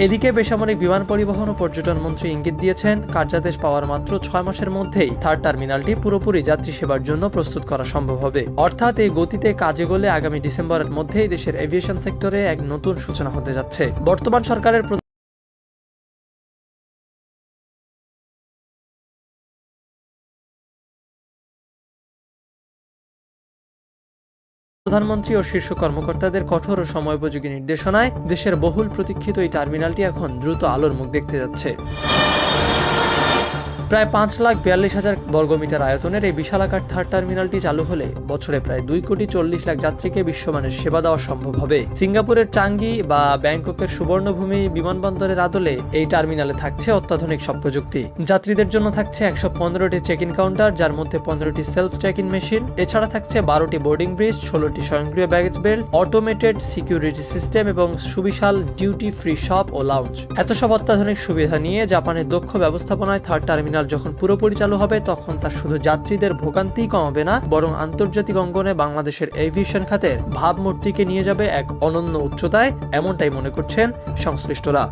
এদিকে বেসামরিক বিমান পরিবহন ও পর্যটন মন্ত্রী ইঙ্গিত দিয়েছেন, কার্যাদেশ পাওয়ার মাত্র 6 মাসের মধ্যেই থার্ড টার্মিনালটি পুরোপুরি যাত্রী সেবার জন্য প্রস্তুত করা সম্ভব হবে। অর্থাৎ এই গতিতে কাজে গেলে আগামী ডিসেম্বরের মধ্যেই দেশের এভিয়েশন সেক্টরে এক নতুন সূচনা হতে যাচ্ছে। বর্তমান সরকারের প্রধানমন্ত্রী ও শীর্ষ কর্মকর্তাদের কঠোর ও সময়োপযোগী নির্দেশনায় দেশের বহুল প্রতীক্ষিত এই টার্মিনালটি এখন দ্রুত আলোর মুখ দেখতে যাচ্ছে। প্রায় 5,42,000 বর্গমিটার আয়তনের এই বিশালাকার থার্ড টার্মিনালটি চালু হলে বছরে প্রায় 2,40,00,000 যাত্রীকে বিশ্বমানের সেবা দেওয়া সম্ভব হবে। সিঙ্গাপুরের চাঙ্গি বা ব্যাংককের সুবর্ণভূমি বিমানবন্দরের আদলে এই টার্মিনালে থাকছে অত্যাধুনিক সব প্রযুক্তি। যাত্রীদের জন্য থাকছে 115টি চেক ইন কাউন্টার, যার মধ্যে 15টি সেলফ চেক ইন মেশিন। এছাড়া থাকছে 12টি বোর্ডিং ব্রিজ, 16টি স্বয়ংক্রিয় baggage belt, automated security system এবং সুবিশাল ডিউটি ফ্রি শপ ও লাউঞ্জ। এত সব অত্যাধুনিক সুবিধা নিয়ে জাপানের দক্ষ ব্যবস্থাপনায় থার্ড টার্মিনাল যখন পুরোপুরি চালু হবে, তখন তা শুধু যাত্রীদের ভোগান্তি কমাবে না, বরং আন্তর্জাতিক অঙ্গনে বাংলাদেশের এভিয়েশন খাতের ভাবমূর্তিকে নিয়ে যাবে এক অনন্য উচ্চতায়, এমনটাই মনে করছেন সংশ্লিষ্টরা।